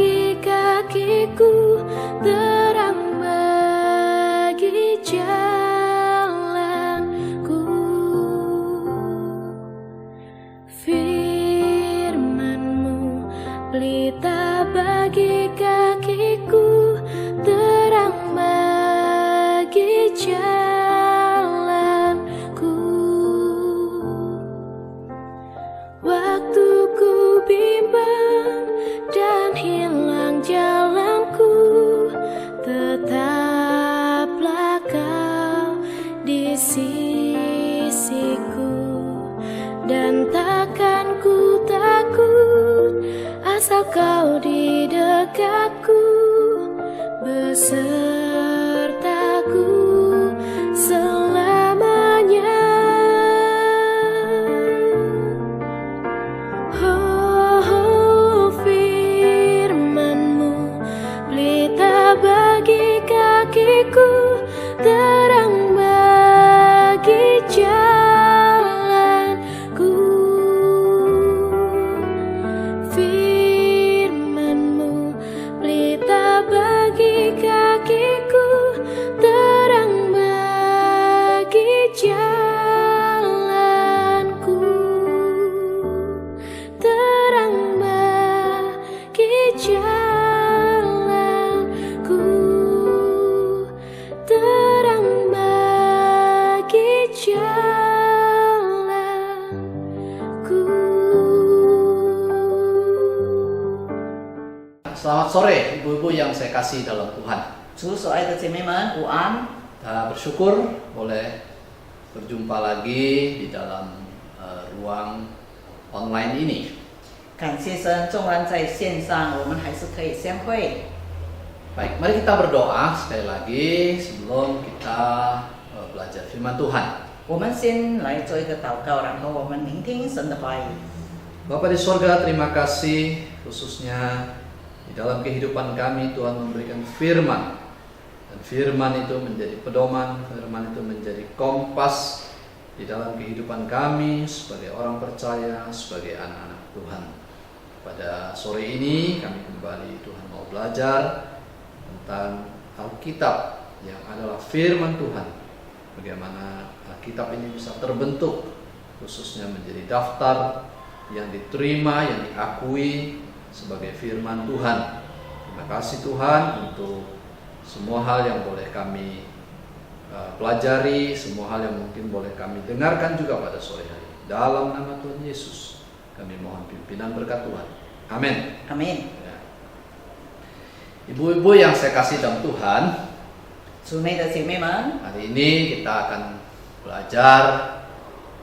bagi kakiku, terang bagi jalanku. Firman-Mu pelita bagi kakiku, terang bagi jalanku. Waktu ku bimbang dan hilang jalanku, tetaplah Kau di sisiku. Dan takkan ku takut, asal Kau di dekatku, besertaku selamanya. Oh, firman-Mu pelita bagi kakiku, terang bagi jalanku. Firman-Mu pelita bagi kakiku, terang bagi jalanku. Terang bagi jalanku, terang bagi jalanku. Selamat sore ibu-ibu yang saya kasih dalam Tuhan. 主所爱的姐妹们，午安！ Kita bersyukur boleh berjumpa lagi di dalam ruang online ini. 感谢神，纵然在线上，我们还是可以相会。 Baik, mari kita berdoa sekali lagi sebelum kita belajar firman Tuhan. 我们先来做一个祷告，然后我们聆听神的话语。 Bapa di sorga, terima kasih khususnya di dalam kehidupan kami Tuhan memberikan firman. Dan firman itu menjadi pedoman, firman itu menjadi kompas di dalam kehidupan kami sebagai orang percaya, sebagai anak-anak Tuhan. Pada sore ini kami kembali Tuhan mau belajar tentang Alkitab yang adalah firman Tuhan. Bagaimana Alkitab ini bisa terbentuk khususnya menjadi daftar yang diterima, yang diakui sebagai firman Tuhan. Terima kasih Tuhan untuk semua hal yang boleh kami pelajari, semua hal yang mungkin boleh kami dengarkan juga pada sore hari. Dalam nama Tuhan Yesus kami mohon pimpinan berkat Tuhan. Amin. Amin。 Ya. Ibu-ibu yang saya kasih dalam Tuhan, 主内的姐妹们， hari ini kita akan belajar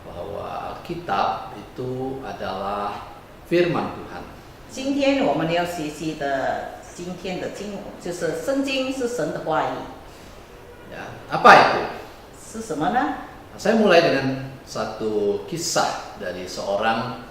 bahwa Alkitab itu adalah firman Tuhan. 今天我们要学习的今天的经文就是圣经是神的话语， Ya, apa itu? 是什么呢？ Saya mulai dengan satu kisah dari seorang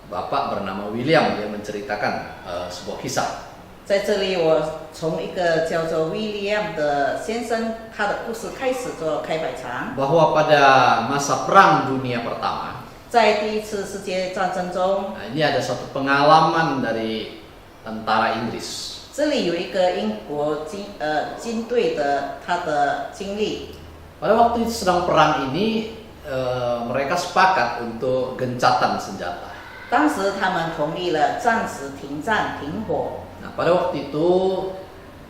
bapak bernama William. Dia menceritakan sebuah kisah. 在这里，我从一个叫做 William 的先生他的故事开始做开摆场。 Bahwa pada masa Perang Dunia Pertama, 在第一次世界战争中， nah, ini ada satu pengalaman dari tentara Inggris. 这里有一个英国军队的他的经历。 Pada waktu itu sedang perang ini, mereka sepakat untuk gencatan senjata. 当时他们同意了暂时停战停火。 Nah, pada waktu itu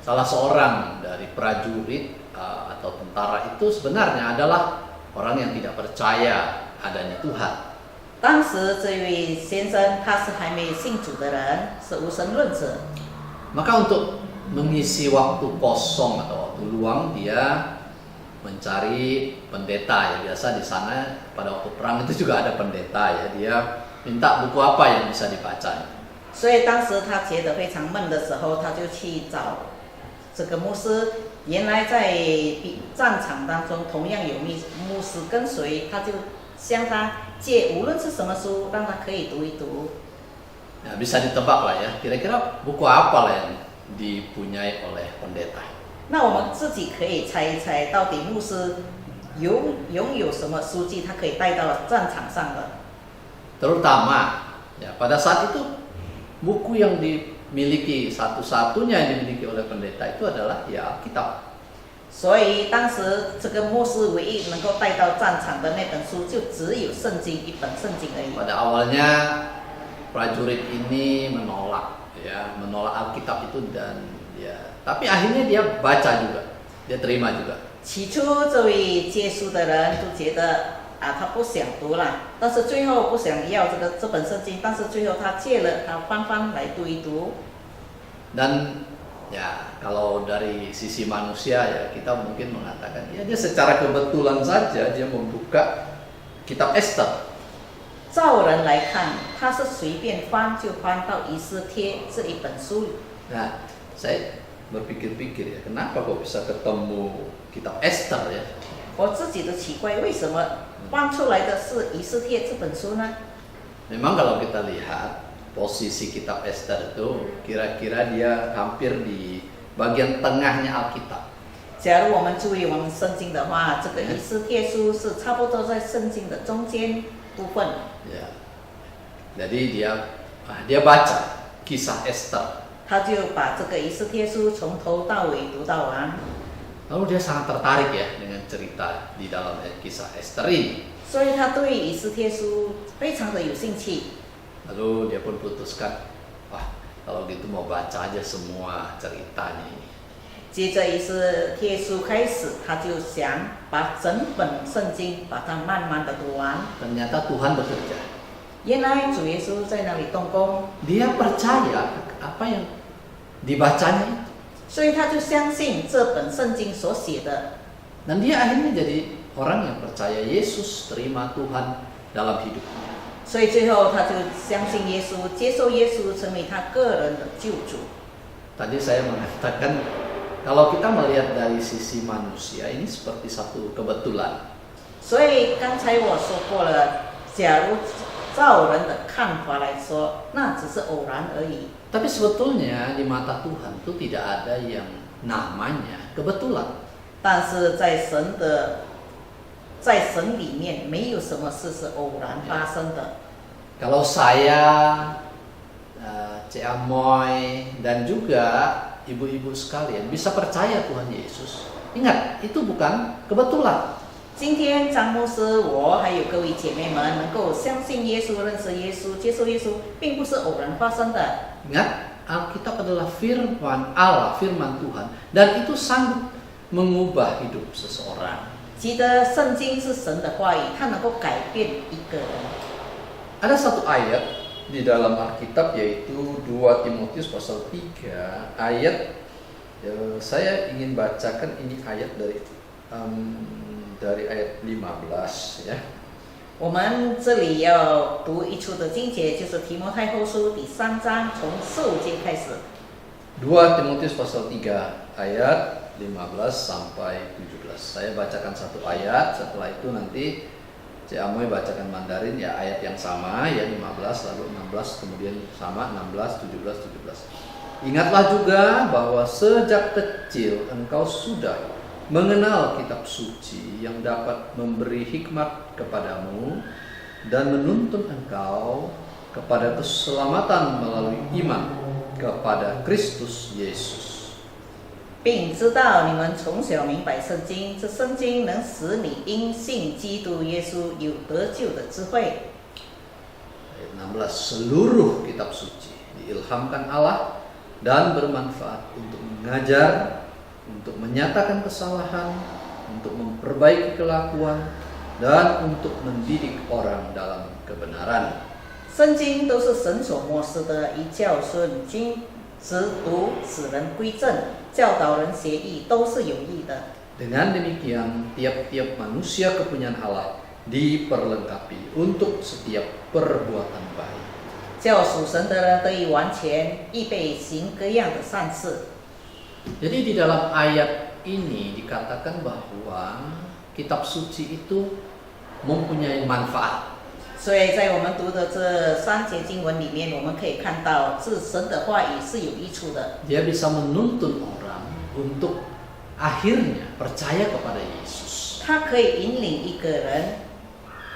salah seorang dari prajurit atau tentara itu sebenarnya adalah orang yang tidak percaya adanya Tuhan. 当时这位先生他是还没信主的人，是无神论者。 Maka untuk mengisi waktu kosong atau waktu luang dia mencari pendeta. Ya biasa di sana pada waktu perang itu juga ada pendeta ya. Dia minta buku apa yang bisa dibaca. 所以当时他觉得非常闷的时候，他就去找这个牧师。原来在战场当中，同样有牧师跟随，他就向他借无论是什么书，让他可以读一读。 Nah, bisa ditebak lah ya, kira-kira buku apa lah yang dipunyai oleh pendeta. 那我们自己可以猜一猜，到底牧师拥有什么书籍，他可以带到战场上的。 Terutama ya pada saat itu buku yang miliki satu-satunya yang dimiliki oleh pendeta itu adalah ya Alkitab. 所以当时这个牧师唯一能够带到战场的那本书，就只有圣经一本圣经而已。 Pada awalnya prajurit ini menolak Alkitab itu dan ya, tapi akhirnya dia baca juga, dia terima juga. 起初这位接书的人都觉得他不想读了，但是最后不想要这本圣经，但是最后他借了，他翻来读一读。 Dan ya kalau dari sisi manusia ya kita mungkin mengatakan ya dia secara kebetulan saja dia membuka kitab Ester. 照人来看，他是随便翻就翻到以斯帖这一本书。 Nah, saya berpikir-pikir ya, kenapa kok bisa ketemu kitab Ester ya? 我自己都奇怪，为什么翻出来的是以斯帖这本书呢？ Memang kalau kita lihat posisi kitab Ester itu kira-kira dia hampir di bagian tengahnya Alkitab. 假如我们注意我们圣经的话，这个以斯帖书是差不多在圣经的中间部分。 Ya. Jadi dia baca kisah Ester. 他就把这个以斯帖书从头到尾读到完。 Lalu dia sangat tertarik ya dengan cerita di dalam kisah Ester ini. 所以他对以斯帖书非常的有兴趣。 Lalu dia pun putuskan, wah kalau gitu mau baca aja semua ceritanya ini. 接着以斯帖书开始，他就想把整本圣经把它慢慢的读完。 Ternyata Tuhan bekerja. 原来主耶稣在那里动工， Dia percaya apa yang dibacanya itu. 所以他就相信这本圣经所写的。 Dan dia akhirnya jadi orang yang percaya Yesus, terima Tuhan dalam hidupnya. 所以最后他就相信耶稣，接受耶稣成为他个人的救主。 Tadi saya mengatakan kalau kita melihat dari sisi manusia ini seperti satu kebetulan. 所以刚才我说过了，假如照人的看法来说，那只是偶然而已。 Tapi sebetulnya di mata Tuhan itu tidak ada yang namanya kebetulan. 但是在神里面，没有什么事是偶然发生的。 Kalau saya, Cik Amoy, dan juga ibu-ibu sekalian bisa percaya Tuhan Yesus, ingat itu bukan kebetulan. 今天张牧师，我还有各位姐妹们能够相信耶稣、认识耶稣、接受耶稣，并不是偶然发生的。 Ingat, Alkitab adalah firman Allah, firman Tuhan, dan itu sanggup mengubah hidup seseorang. 记得圣经是神的话语，它能够改变一个人。 Ada satu ayat di dalam Alkitab yaitu 2 Timotius pasal 3 ayat saya ingin bacakan ini ayat dari ayat 15 ya. 我们这里要读一处的经节，就是提摩太后书第3章从15节开始。 2 Timotius pasal 3 ayat 15 sampai 17. Saya bacakan satu ayat, setelah itu nanti Cik Amoy bacakan Mandarin ya ayat yang sama ya 15 lalu 16 kemudian sama 16 17 17. Ingatlah juga bahwa sejak kecil engkau sudah mengenal kitab suci yang dapat memberi hikmat kepadamu dan menuntun engkau kepada keselamatan melalui iman kepada Kristus Yesus. 并知道你们从小明白圣经，这圣经能使你因信基督耶稣有得救的智慧。 Ayat 16 seluruh kitab suci diilhamkan Allah dan bermanfaat untuk mengajar, untuk menyatakan kesalahan, untuk memperbaiki kelakuan, dan untuk mendidik orang dalam kebenaran. 圣经都是神所漠视的，以教训、经指读、使人归正、教导人学义，都是有益的。 Dengan demikian, tiap-tiap manusia kepunyaan Allah diperlengkapi untuk setiap perbuatan baik. 叫属神的人得以完全，预备行各样的善事。 Jadi di dalam ayat ini dikatakan bahwa kitab suci itu mempunyai manfaat. 所以在我们读的这3节经文里面，我们可以看到，是神的话语是有益处的。 Dia bisa menuntun orang untuk akhirnya percaya kepada Yesus. 它可以引领一个人，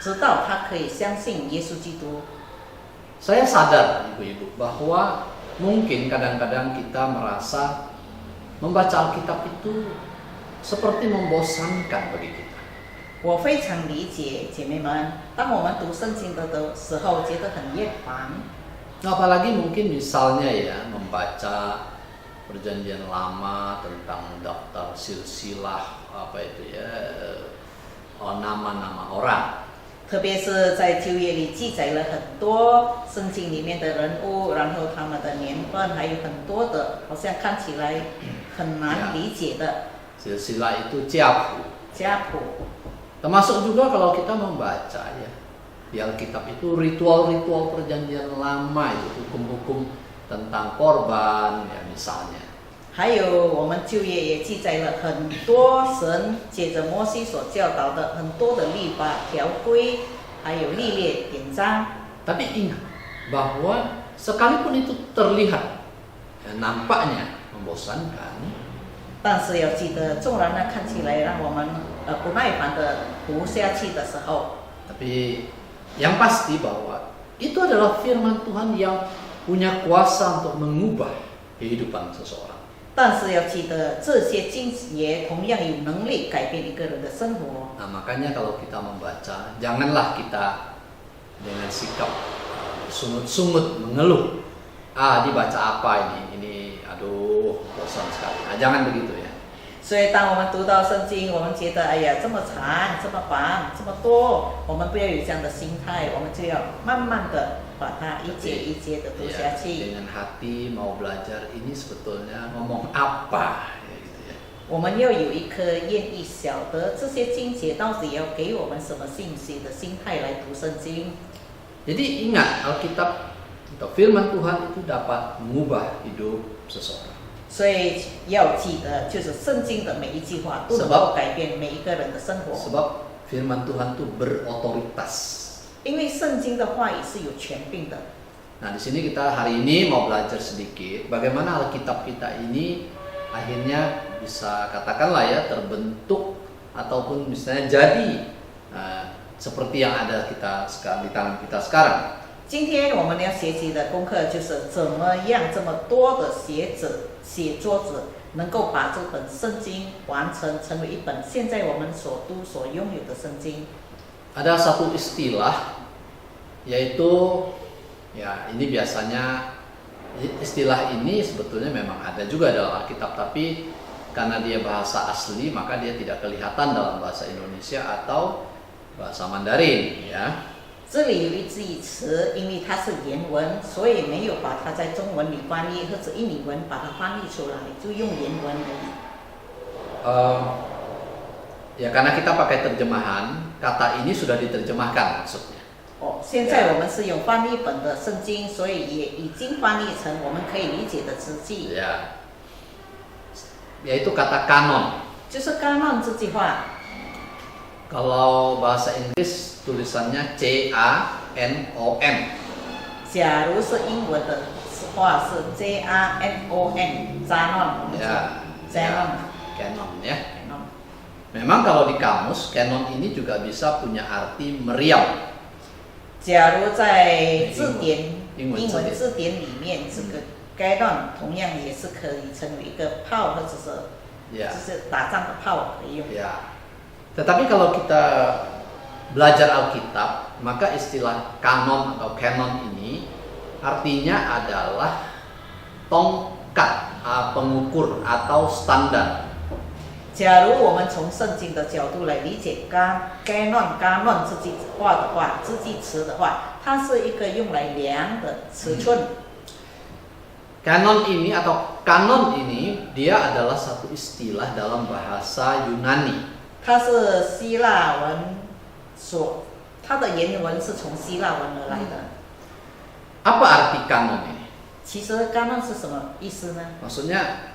直到他可以相信耶稣基督。 Saya sadar ibu-ibu bahwa mungkin kadang-kadang kita merasa membaca Alkitab itu seperti membosankan bagi kita. 我非常理解姐妹们，当我们读圣经的时候，觉得很厌烦。 Apalagi mungkin misalnya ya membaca Perjanjian Lama tentang daftar silsilah apa itu ya nama-nama orang. 特别是在旧约里记载了很多圣经里面的人物，然后他们的年份，还有很多的，好像看起来很难理解的 Silsilah itu jia pu. 家谱。 Termasuk juga kalau kita membaca ya di Alkitab itu ritual-ritual Perjanjian Lama itu hukum-hukum tentang korban ya misalnya. 还有我们旧约也记载了很多神借着摩西所教导的很多的律法条规，还有律例典章。 Tapi ingat bahwa sekalipun itu terlihat nampaknya membosankan, 但是要记得，纵然呢看起来让我们不耐烦的读下去的时候， tapi yang pasti bahwa itu adalah firman Tuhan yang punya kuasa untuk mengubah kehidupan seseorang. 但是要记得，这些经节同样有能力改变一个人的生活。 Nah makanya kalau kita membaca, janganlah kita dengan sikap sungut-sungut mengeluh. Dibaca apa ini aduh bosan sekali. Jangan begitu ya. 所以，当我们读到圣经，我们觉得哎呀这么长、这么繁、这么多，我们不要有这样的心态，我们就要慢慢的把它一节一节的读下 Ya, 去。 dengan hati mau belajar ini sebetulnya ngomong apa ya, gitu ya. 我们要有一颗愿意晓得这些经节到底要给我们什么信息的心态来读圣经。 Jadi ingat Alkitab atau firman Tuhan itu dapat mengubah hidup seseorang. 所以要记得，就是圣经的每一句话都能够改变每一个人的生活。 Sebab firman Tuhan itu berotoritas. 因为圣经的话语是有权柄的。 Nah, di sini kita hari ini mau belajar sedikit bagaimana Alkitab kita ini akhirnya bisa katakanlah ya terbentuk ataupun misalnya jadi seperti yang ada kita sekarang di tangan kita sekarang. 今天我们要学习的功课就是怎么样这么多的写作者能够把这本圣经完成为一本现在我们所读所拥有的圣经。 Ada satu istilah yaitu ya ini biasanya istilah ini sebetulnya memang ada juga dalam Alkitab tapi karena dia bahasa asli maka dia tidak kelihatan dalam bahasa Indonesia atau bahasa Mandarin ya. 这里有一句词，因为它是原文，所以没有把它在中文里翻译或者印尼文把它翻译出来，就用原文而已。 Ya karena kita pakai terjemahan, kata ini sudah diterjemahkan maksudnya. 现在我们是用翻译本的圣经，所以也已经翻译成我们可以理解的词句。 Ya, yaitu kata kanon. 就是 canon 这句话。 Kalau bahasa Inggris tulisannya C-A-N-O-N. 假如是英文的话是 J-A-N-O-N，canon。 Ya, canon。 Canon ya. Memang kalau di kamus canon ini juga bisa punya arti meriam. 假如在字典英文英文字典里面，这个 canon 同样也是可以成为一个炮，或者是 Ya. 就是打仗的炮可以用。 Ya. Tetapi kalau kita belajar Alkitab, maka istilah kanon atau canon ini artinya adalah tongkat pengukur atau standar. 假如我们从圣经的角度来理解 canon 这句话的话，这句词的话，它是一个用来量的尺寸。 Kanon ini atau kanon ini dia adalah satu istilah dalam bahasa Yunani. 它是希腊文它的原文是从希腊文而来的。 Apa arti kanon ini? 其实 canon 是什么意思呢？ Maksudnya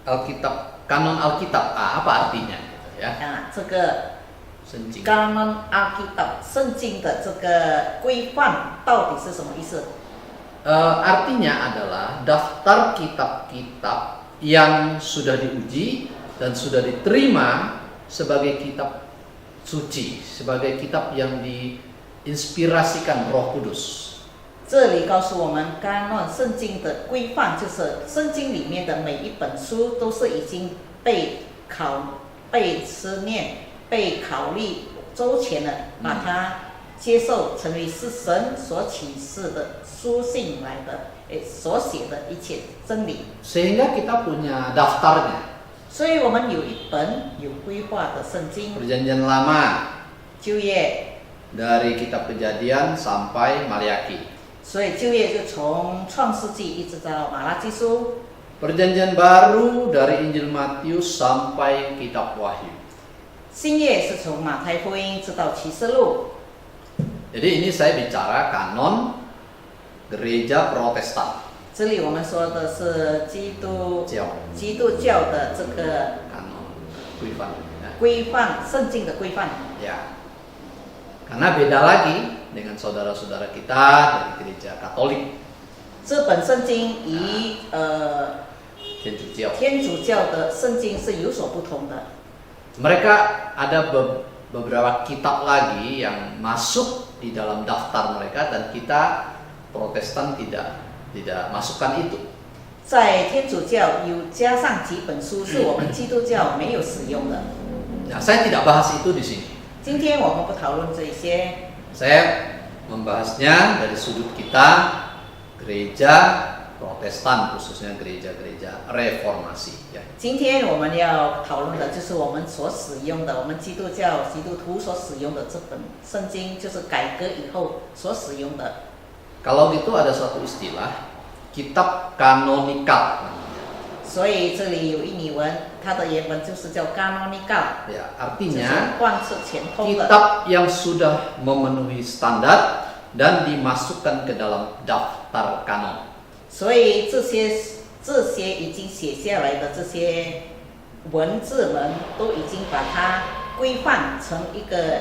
Alkitab, kanon Alkitab, apa artinya? Gitu, ya. 这个 Senjing. canon Alkitab 圣经的这个规范到底是什么意思？ Artinya adalah daftar kitab-kitab yang sudah diuji dan sudah diterima sebagai kitab suci, sebagai kitab yang diinspirasikan Roh Kudus. 这里告诉我们，干论圣经的规范，就是圣经里面的每一本书都是已经被思念、被考虑周全了，把它接受成为是神所启示的书信来的，所写的一切真理。 Sehingga kita punya daftarnya. 所以我们有一本有规划的圣经， Perjanjian Lama 旧约， dari kitab Kejadian sampai Maliaki. 所以旧约就从创世纪一直到马拉基书， Perjanjian Baru dari Injil Matius sampai kitab Wahyu. 新约是从马太福音直到启示录。 Jadi ini saya bicara kanon gereja Protestan. 这里我们说的是基督教的这个 Kanon规范. 规范，圣经的规范。 Ya. Karena beda lagi dengan saudara-saudara kita dari gereja Katolik. 这本圣经与天主教的圣经是有所不同的。 Mereka ada beberapa kitab lagi yang masuk di dalam daftar mereka dan kita Protestan tidak masukkan itu. 在天主教有加上几本书是我们基督教没有使用的。 Nah, saya tidak bahas itu di sini. 今天我们不讨论这些， Saya membahasnya dari sudut kita gereja Protestan, khususnya gereja-gereja reformasi. Ya. 今天我们要讨论的就是我们所使用的，我们基督教基督徒所使用的这本圣经，就是改革以后所使用的。 Kalau gitu ada suatu istilah kitab kanonikal. 所以这里有印尼文，它的原文就是叫 canonical， Ya, 就是 artinya 贯彻前通的。 kitab yang sudah memenuhi standar dan dimasukkan ke dalam daftar kanon. 所以这些已经写下来的这些文字们，都已经把它规范成一个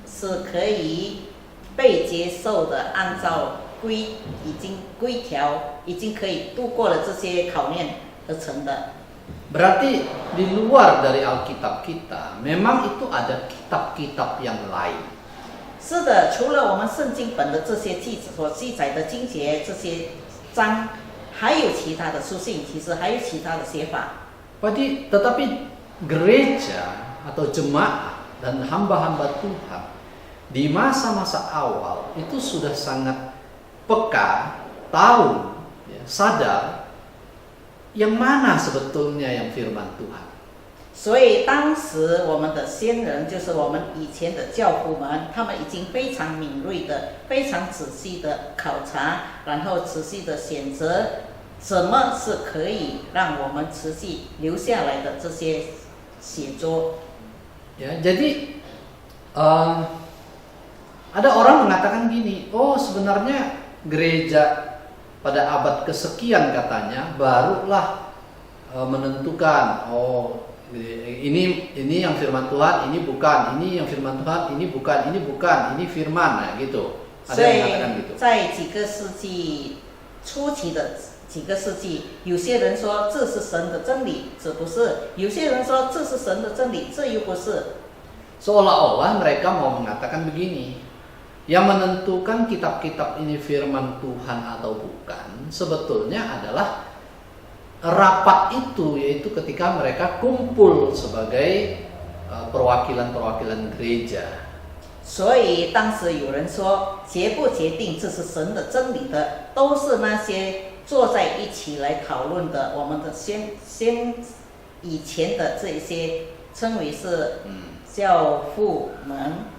是可以被接受的，按照规条，已经可以度过了这些考验而成的。 Berarti di luar dari Alkitab kita, memang itu ada kitab-kitab yang lain. 是的，除了我们圣经本的这些所记载的经节这些章，还有其他的书信，其实还有其他的写法。 Tetapi gereja atau jemaat dan hamba-hamba Tuhan di masa-masa awal itu sudah sangat peka, tahu, ya, sadar yang mana sebetulnya yang firman Tuhan. 所以当时我们的先人，就是我们以前的教父们，他们已经非常敏锐的、非常仔细的考察，然后仔细的选择，什么是可以让我们持续留下来的这些写作。 Ya, jadi ada orang mengatakan gini, oh sebenarnya gereja pada abad kesekian katanya barulah menentukan, oh ini yang firman Tuhan, ini bukan, ini yang firman Tuhan, ini bukan, ini firman, nah gitu. Ada yang mengatakan gitu. 在几个世纪初期的几个世纪，有些人说这是神的真理，这不是；有些人说这是神的真理，这又不是。 Seolah-olah mereka mau mengatakan begini, yang menentukan kitab-kitab ini firman Tuhan atau bukan sebetulnya adalah rapat itu, yaitu ketika mereka kumpul sebagai perwakilan-perwakilan gereja. 所以当时有人说，决不决定这是神的真理的，都是那些坐在一起来讨论的，我们的以前的这些称为是教父们。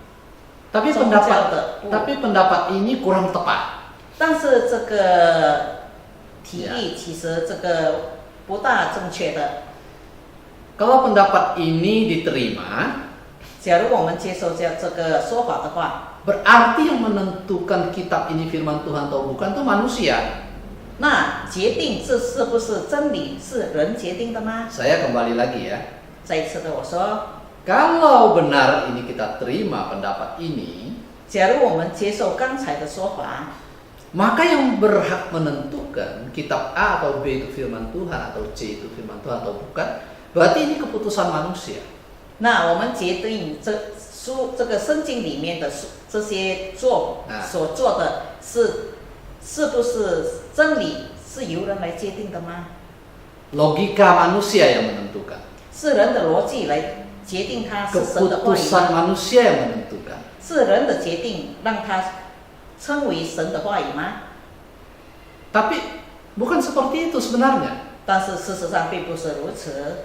Tapi pendapat ini kurang tepat. 但是这个提议其实这个不大正确的。 Kalau pendapat ini diterima, 假如我们接受这个说法的话， berarti yang menentukan kitab ini firman Tuhan atau bukan itu manusia. 那决定这是不是真理是人决定的吗？ Saya kembali lagi ya. 再一次的我说， Kalau benar ini kita terima pendapat ini, 假如我们接受刚才的说法， maka yang berhak menentukan kitab A atau B itu firman Tuhan atau C itu firman Tuhan atau bukan, berarti ini keputusan manusia. 那我们决定这这个圣经里面的这些所做的是不是真理，是由人来界定的吗？ Logika manusia yang menentukan. 是人的逻辑来决定它是神的话语 Keputusan 吗？ manusia yang menentukan. 是人的决定让它称为神的话语吗？ Tapi bukan seperti itu sebenarnya. 但是事实上并不是如此。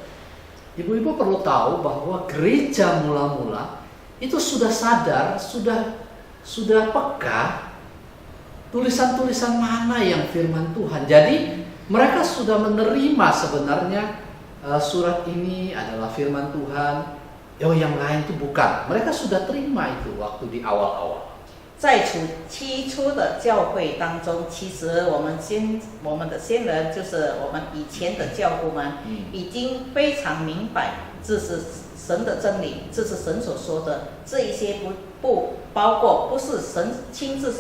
Ibu-ibu perlu tahu bahwa gereja mula-mula itu sudah sadar, sudah peka tulisan-tulisan mana yang firman Tuhan. Jadi mereka sudah menerima sebenarnya surat ini adalah firman Tuhan. Yang lain itu bukan. Mereka sudah terima itu waktu di awal-awal. 在起初的教会当中，其实我们的先人，就是我们以前的教父们，已经非常明白这是神的真理，这是神所说的。这一些不包括不是神亲自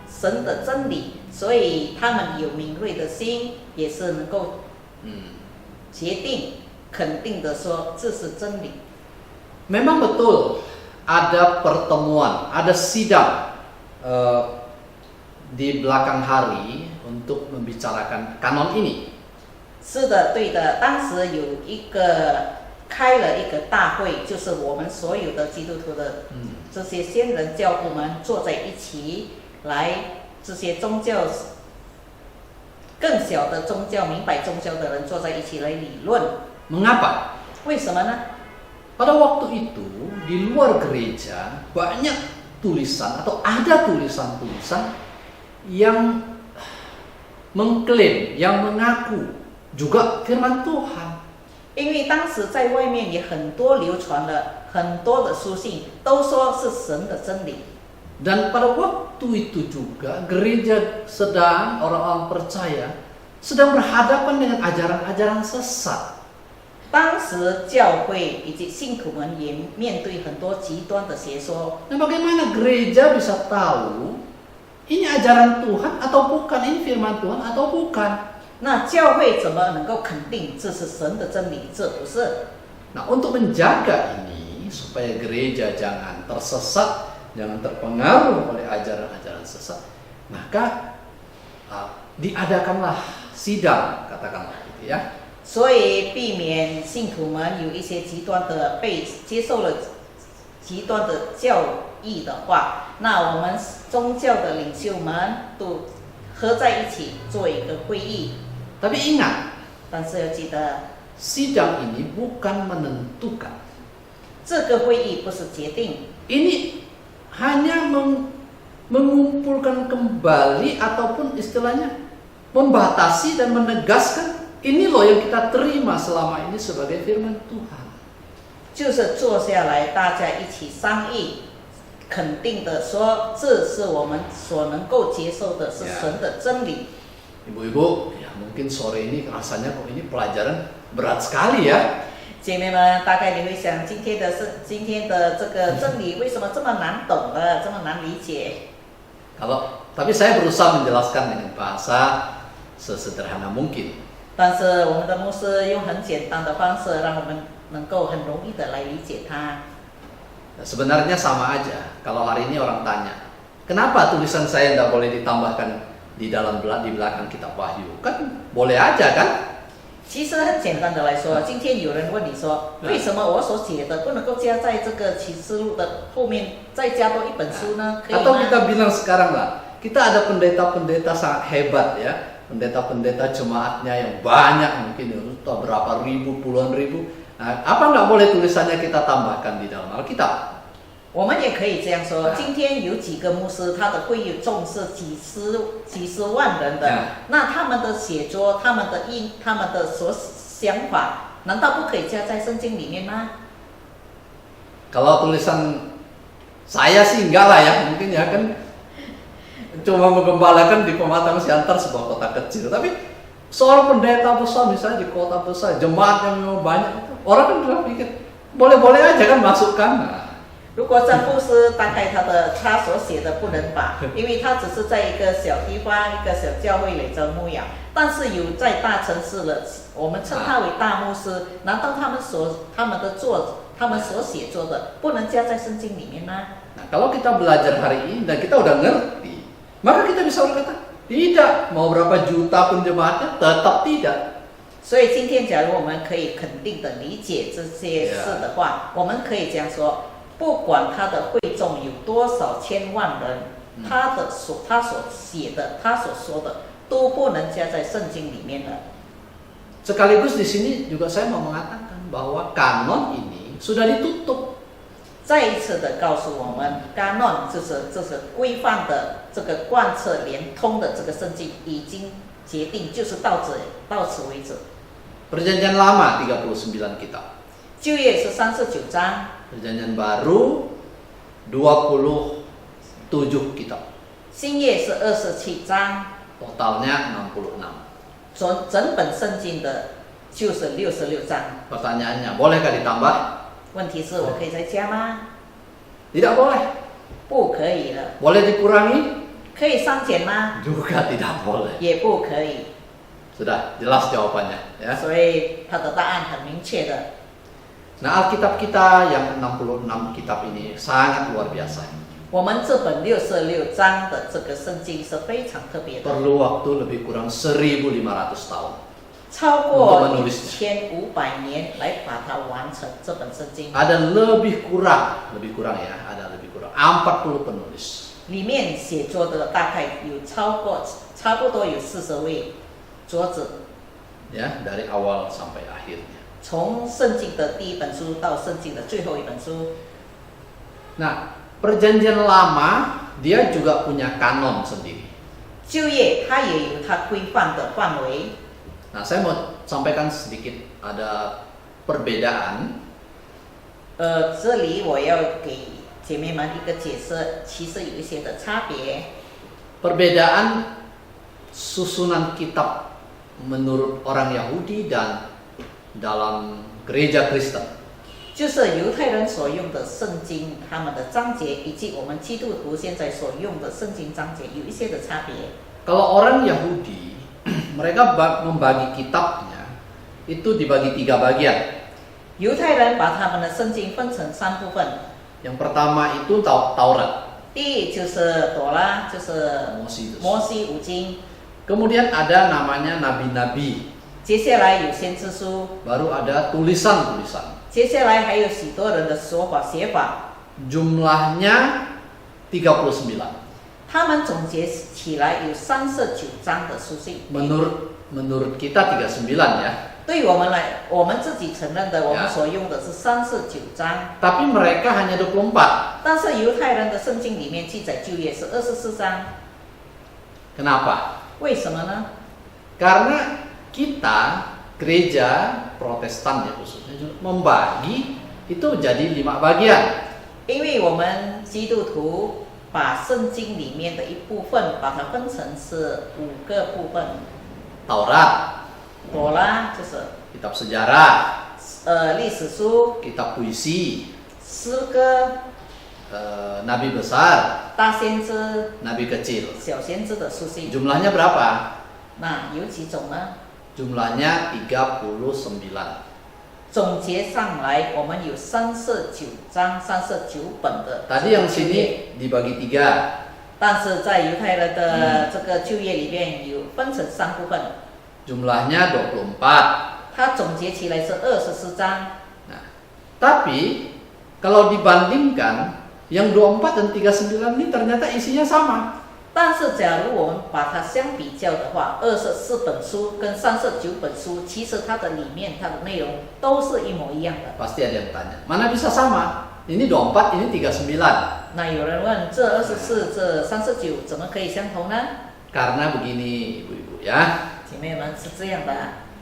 神的真理，所以他们有敏锐的心，也是能够决定肯定的说这是真理。 Memang betul ada pertemuan, ada sidang di belakang hari untuk membicarakan kanon ini. 是的，对的。当时开了一个大会，就是我们所有的基督徒的这些先人教父们坐在一起，来这些宗教更小的宗教、明白宗教的人坐在一起来理论。 Mengapa? 为什么呢？ Pada waktu itu di luar gereja banyak tulisan atau ada tulisan-tulisan yang mengklaim, yang mengaku juga firman Tuhan. 因为当时在外面也很多流传了很多的书信，都说是神的真理。 Dan pada waktu itu juga gereja sedang orang-orang percaya sedang berhadapan dengan ajaran-ajaran sesat. 当时教会以及信徒们也面对很多极端的邪说。 Nah, bagaimana gereja bisa tahu ini ajaran Tuhan atau bukan, ini firman Tuhan atau bukan? 那教会怎么能够肯定这是神的真理？这不是。 Nah, untuk menjaga ini supaya gereja jangan tersesat, jangan terpengaruh oleh ajaran-ajaran sesat, maka diadakanlah sidang, katakanlah gitu ya. 所以避免信徒们有一些极端的被接受了极端的教义的话，那我们宗教的领袖们都合在一起做一个会议。 Tapi ingat, 但是要记得， sidang ini bukan menentukan. 这个会议不是决定， Ini hanya mengumpulkan kembali ataupun istilahnya membatasi dan menegaskan ini loh yang kita terima selama ini sebagai firman Tuhan. 就是坐下来大家一起商议，肯定的说这是我们所能够接受的，是神的真理。 Ibu-ibu, ya mungkin sore ini rasanya kok ini pelajaran berat sekali ya. 姐妹们，大概你会想，今天的这个真理为什么这么难懂呢？这么难理解？ Tapi saya berusaha menjelaskan dengan bahasa sesederhana mungkin. 但是我们的牧师用很简单的方式，让我们能够很容易的来理解它。 Sebenarnya sama aja. Kalau hari ini orang tanya, kenapa tulisan saya tidak boleh ditambahkan di belakang kitab Wahyu? Kan boleh aja kan? 其实很简单的来说，今天有人问你说，为什么我所写的不能够加在这个启示录的后面再加多一本书呢？可以 Atau 吗？ kita bilang sekarang lah, kita ada pendeta-pendeta sangat hebat ya, pendeta-pendeta jemaatnya yang banyak mungkin berapa ribu, puluhan ribu. Nah, apa nggak boleh tulisannya kita tambahkan di dalam Alkitab? 我们也可以这样说，今天有几个牧师，他的会议众是几十万人的，那他们的写作、他们的想法，难道不可以加在圣经里面吗？ Kalau tulisan saya sih enggak lah ya, mungkin ya kan cuma menggembalakan di Pematang Siantar sebuah kota kecil. Tapi seorang pendeta besar misalnya di kota besar, jemaat yang memang banyak, orang kan sudah pikir boleh-boleh aja kan masukkan. Nah, 如果张牧师大概他所写的不能把，因为他只是在一个小地方、一个小教会里做牧养，但是有在大城市了，我们称他为大牧师，难道他们的他们所写作的不能加在圣经里面吗？ Nah, kalau kita belajar hari ini dan kita udah ngerti, maka kita bisa berkata, tidak, mau berapa juta pun jemaatnya, tetap tidak. 所以今天，假如我们可以肯定的理解这些事的话，我们可以这样说：不管他的会众有多少千万人，他所写的、他所说的，都不能加在圣经里面的。 Sekaligus di sini juga saya mau mengatakan bahwa kanon ini sudah ditutup. 再一次的告诉我们 ，canon 就是规范的这个贯彻连通的这个圣经已经决定，就是到此为止。 Perjanjian lama 39 kitab. 旧约是39章， Perjanjian baru 27 kitab. 新约是27章， Totalnya 66. 整本圣经的就是66章。 Pertanyaannya, bolehkah ditambah? 问题是我可以再加吗？ Tidak boleh. 不可以了。 Boleh dikurangi? 可以删减吗？ Juga tidak boleh. 也不可以。 Sudah jelas jawabannya, ya. 所以他的答案很明确的。 Nah, Alkitab kita yang 66 kitab ini sangat luar biasa. 我们这本66章的这个圣经是非常特别的， Perlu waktu lebih kurang 1.500 tahun. 超过1500年来把它完成这本圣经。 Ada lebih kurang ya, ada lebih kurang 40 penulis. 里面写作的大概有差不多有40位作者， Ya, dari awal sampai akhirnya. 从圣经的第一本书到圣经的最后一本书。 Nah, Perjanjian Lama dia juga punya kanon sendiri. 旧约它也有它规范的范围。 Nah, saya mau sampaikan sedikit ada perbedaan. 这里我要给姐妹们一个解释，其实有一些的差别。 Perbedaan susunan kitab menurut orang Yahudi dan dalam gereja Kristen. 就是犹太人所用的圣经，他们的章节，以及我们基督徒现在所用的圣经章节有一些的差别。 Kalau orang Yahudi, mereka membagi kitabnya itu dibagi 3 bagian. 犹太人把他们的圣经分成3部分， Yang pertama itu Taurat, 第一就是朵拉，就是摩西五经， Kemudian ada namanya nabi-nabi, 接下来有先知书， baru ada tulisan-tulisan. 接下来还有许多人的写法， Jumlahnya 39. 他们总结起来有39章的书信。 Menurut kita 39 ya. 对于我们来，我们自己承认的，我们所用的是39章， Tapi mereka hanya 24. 但是犹太人的圣经里面记载旧约是24章， Kenapa? 为什么呢？ Karena kita gereja Protestan ya khususnya membagi itu jadi 5 bagian. 因为我们基督徒把圣经里面的一部分把它分成是5个部分。 Taurat, 朵拉就是 kitab sejarah, 历史书、 kitab puisi, 诗歌、 nabi besar, 大先知、 nabi kecil. 小先知的书信。 Jumlahnya berapa? 那有几种呢？ Jumlahnya 39. 总结上来，我们有39章、39本的。 Tadi yang sini dibagi 3. 但是在犹太人的这个旧约里面有分成3部分， Jumlahnya 24. 它总结起来是24章。 Nah, tapi kalau dibandingkan yang 24 dan 39 ini ternyata isinya sama. 但是假如我们把它相比较的话，24本书跟39本书，其实它的里面它的内容都是一模一样的。 Pasti ada yang tanya, mana bisa sama? Ini 24, ini 39. 那有人问，这24、这39怎么可以相同呢？ Karena begini, ibu-ibu ya. 姐妹们是这样的，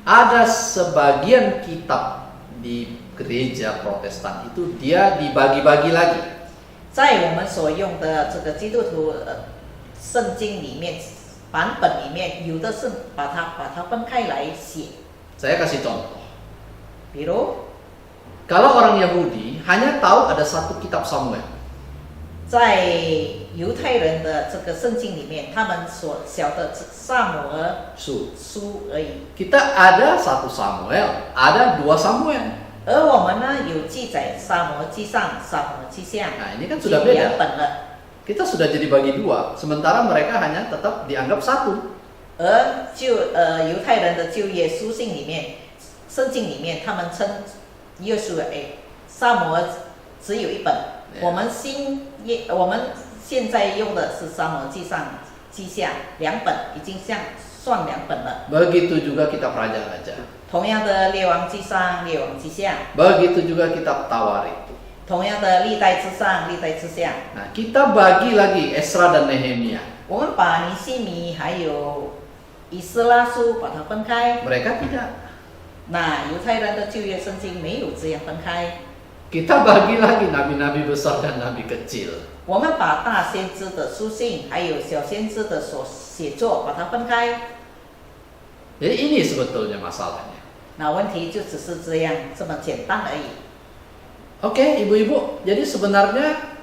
Ada sebagian kitab di gereja Protestan itu dia dibagi-bagi lagi. 在我们所用的这个基督徒圣经里面版本里面，有的是把它分开来写。 Saya kasih contoh. 比如， Kalau orang Yahudi hanya tahu ada 1 kitab Samuel. 在犹太人的这个圣经里面，他们所晓得撒母耳 Su. 书而已。 Kita ada 1 Samuel, ada 2 Samuel. 而我们呢有记载撒摩记上、撒摩记下， Nah, ini kan 已经 sudah 两 beda. 本了。 Kita sudah jadi bagi dua, sementara mereka hanya tetap dianggap satu. 而犹太人的旧约书信里面、圣经里面，他们称约书亚撒摩只有一本。 Yeah. 我们现在用的是撒摩记上、记下两本，已经算两本了。 Begitu juga kitab raja-raja. 同样的列王记上、列王记下， Begitu juga kitab Tawarit. 同样的历代之上、历代之下。 Nah, kita bagi lagi Esra dan Nehemia. 我们把尼希米还有以斯拉书把它分开。 Mereka tidak. 那犹太人的旧约圣经没有这样分开。 Kita bagi lagi nabi-nabi besar dan nabi kecil. 我们把大先知的书信还有小先知的所写作把它分开。 Jadi ini sebetulnya masalahnya. 那问题就只是这样这么简单而已。 Oke, ibu-ibu. Jadi sebenarnya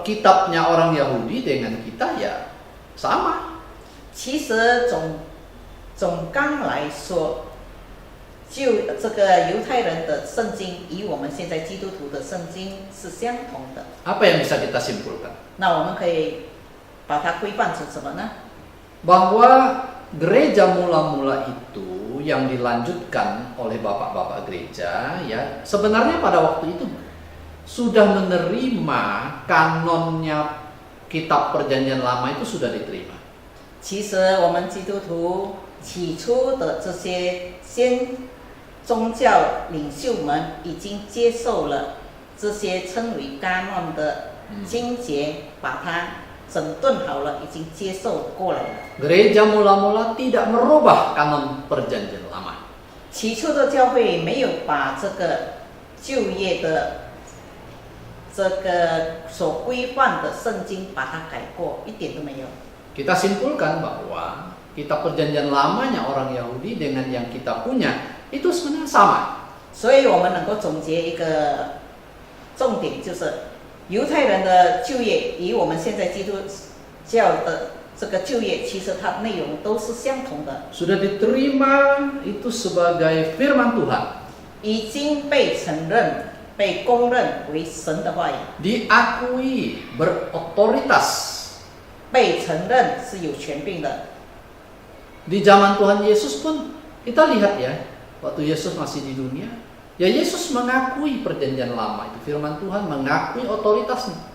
kitabnya orang Yahudi dengan kita ya sama. 其实总纲来说，就这个犹太人的圣经与我们现在基督徒的圣经是相同的。 Apa yang bisa kita simpulkan? 那我们可以把它规范成什么呢？ Bahwa gereja mula-mula itu yang dilanjutkan oleh bapak-bapak gereja ya sebenarnya pada waktu itu sudah menerima kanonnya kitab perjanjian lama itu sudah diterima. 其实我们基督徒起初的这些宗教领袖们已经接受了这些称为迦诺的经节，把它整顿好了，已经接受过来了。 Gereja mula-mula tidak merubah kanon perjanjian lama. 起初的教会没有把这个旧约的这个所规范的圣经把它改过，一点都没有。 Kita simpulkan bahwa kitab perjanjian lamanya orang Yahudi dengan yang kita punya itu sebenarnya sama. 所以我们能够总结一个重点，就是犹太人的旧约与我们现在基督教的这个旧约，其实它内容都是相同的， Sudah diterima itu sebagai firman Tuhan. 已经被承认、被公认为神的话语， Diakui berotoritas. 被承认是有权柄的。 Di zaman Tuhan Yesus pun kita lihat ya, waktu Yesus masih di dunia, ya Yesus mengakui perjanjian lama itu firman Tuhan, mengakui otoritasnya.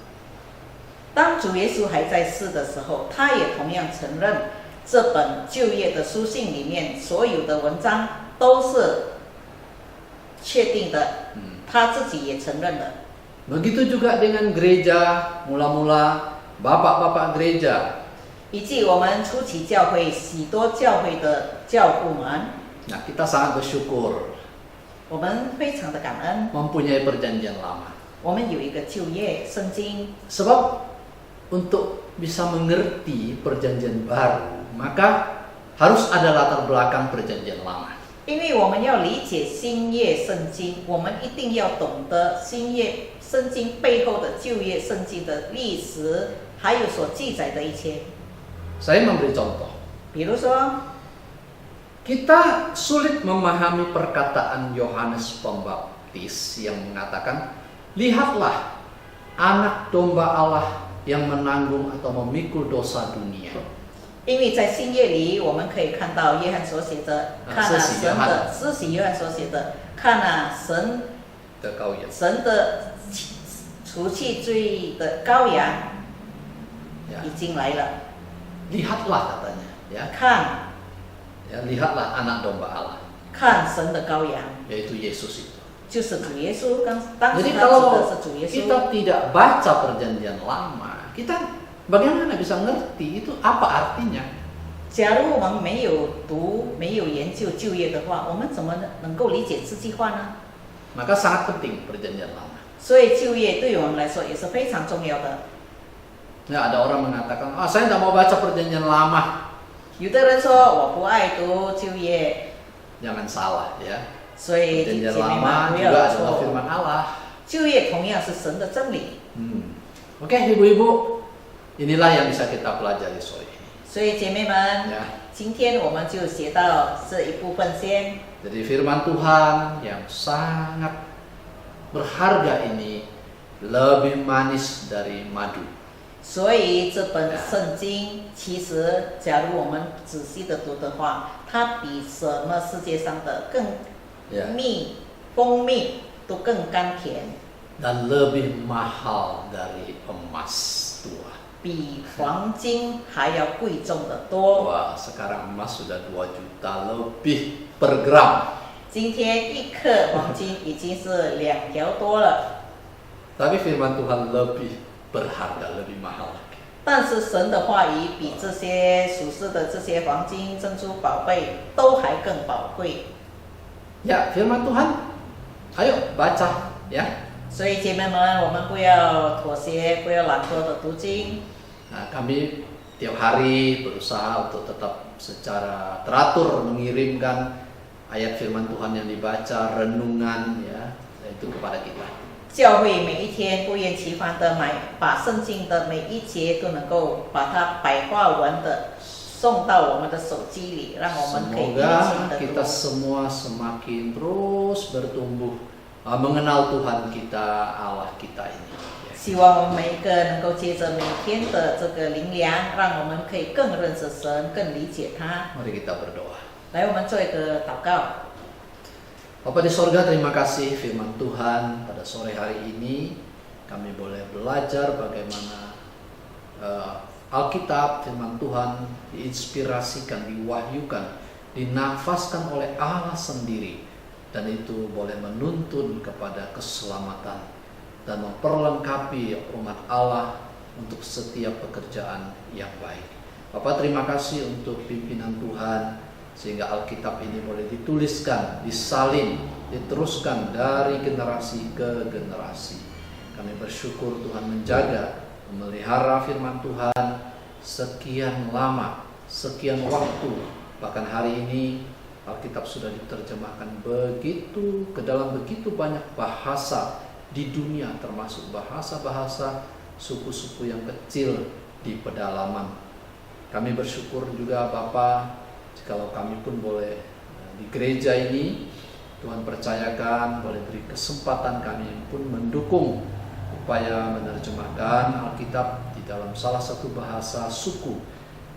当主耶稣还在世的时候，他也同样承认这本旧约的书信里面所有的文章都是确定的，他自己也承认了。 Begitu juga dengan gereja mula-mula bapak-bapak gereja. 以及我们初期教会许多教会的教父们， Nah, kita sangat bersyukur 我们非常的感恩， mempunyai perjanjian lama. 我们有一个旧约圣经， Sebab untuk bisa mengerti perjanjian baru, maka harus ada latar belakang perjanjian lama. 因为我们要理解新约圣经，我们一定要懂得新约圣经背后的旧约圣经的历史，还有所记载的一切。 Saya memberi contoh. 比如说， Kita sulit memahami perkataan Yohanes Pembaptis yang mengatakan, lihatlah anak domba Allah yang menanggung atau memikul dosa dunia. 因为在新约里，我们可以看到约翰所写的，看啊神的施洗约翰所写的，看啊神的除去罪的羔羊已经来了。 Lihatlah katanya, ya. 看， Ya, lihatlah anak domba Allah, 看神的羔羊， yaitu Yesus itu. 就是主耶稣。当时 Jadi 他指的 kalau 是主耶稣。 kita tidak baca perjanjian lama, kita bagaimana bisa ngerti itu apa artinya? 假如我们没有读、没有研究旧约的话，我们怎么能够理解这句话呢？ Maka sangat penting perjanjian lama. 所以旧约对我们来说也是非常重要的。 Ya, ada orang mengatakan, saya tidak mau baca perjanjian lama. 有的人说我不爱读旧约， Jangan salah ya. 所以姐 Perjanjian 妹们 lama 不 juga 要 adalah 错。 firman Allah. 旧约同样是神的真理， Oke, ibu-ibu, inilah yang bisa kita pelajari sore ini. 所以姐妹们， Ya. 今天我们就学到这一部分先。Jadi firman Tuhan yang sangat berharga ini lebih manis dari madu. 所以这本圣经，其实假如我们仔细的读的话，它比什么世界上的更 Ya. 蜂蜜都更甘甜， Dan lebih mahal dari emas tua. 比黄金还要贵重的多。 Wah, sekarang emas sudah 2 juta lebih per gram. 今天1克黄金已经是2条多了， Tapi firman Tuhan lebih berharga, lebih mahal. 但是神的话语比这些属世的这些黄金、珍珠、宝贝都还更宝贵。 Ya, firman Tuhan. Ayo baca, ya. 所以姐妹们，我们不要妥协，不要懒惰的读经。 Nah, kami tiap hari berusaha untuk tetap secara teratur mengirimkan ayat firman Tuhan yang dibaca, renungan, ya, itu kepada kita. 教会每一天不厌其烦的把圣经的每一节都能够把它白话文的送到我们的手机里，让我们可以 Semoga 听 kita 得 semua semakin terus bertumbuh mengenal Tuhan kita, Allah kita ini. 希望我们每一个能够接着每天的这个灵粮，让我们可以更认识神，更理解他。 Mari kita berdoa. 来，我们做一个祷告。 Bapa di sorga, terima kasih firman Tuhan pada sore hari ini. Kami boleh belajar bagaimana Alkitab, firman Tuhan diinspirasikan, diwahyukan, dinafaskan oleh Allah sendiri. Dan itu boleh menuntun kepada keselamatan dan memperlengkapi umat Allah untuk setiap pekerjaan yang baik. Bapak, terima kasih untuk pimpinan Tuhan, sehingga Alkitab ini boleh dituliskan, disalin, diteruskan dari generasi ke generasi. Kami bersyukur Tuhan menjaga, memelihara firman Tuhan sekian lama, sekian waktu. Bahkan hari ini Alkitab sudah diterjemahkan begitu ke dalam begitu banyak bahasa di dunia, termasuk bahasa-bahasa suku-suku yang kecil di pedalaman. Kami bersyukur juga Bapa, kalau kami pun boleh di gereja ini, Tuhan percayakan, boleh beri kesempatan kami pun mendukung upaya menerjemahkan Alkitab di dalam salah satu bahasa suku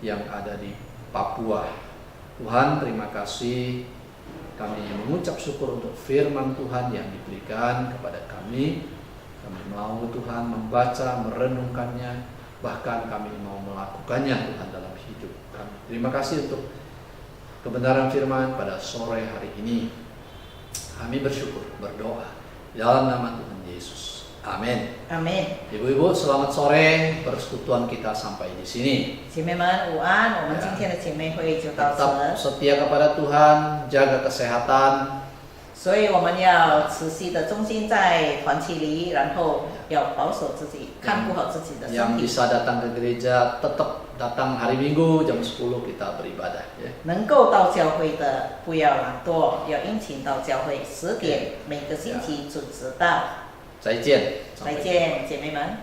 yang ada di Papua. Tuhan, terima kasih. Kami mengucap syukur untuk firman Tuhan yang diberikan kepada kami. Kami mau Tuhan membaca, merenungkannya, bahkan kami mau melakukannya Tuhan dalam hidup kami. Terima kasih untuk kebenaran firman pada sore hari ini. Kami bersyukur, berdoa dalam nama Tuhan Yesus. Amin. Amin。 Ibu-ibu, selamat sore. Persekutuan kita sampai di sini. 姐妹们午安，我们今天的姐妹会就到 Tetap 此。 setia kepada Tuhan, jaga kesehatan. 所以我们要持续的忠心在团体里，然后要保守自己，看顾好自己的身 Yang 体。 bisa datang ke gereja, tetap datang hari Minggu jam 10 kita beribadah, ya. 能够到教会的不要懒惰，要殷勤到教会10点，每个星期准时到。再见。再见，姐妹们。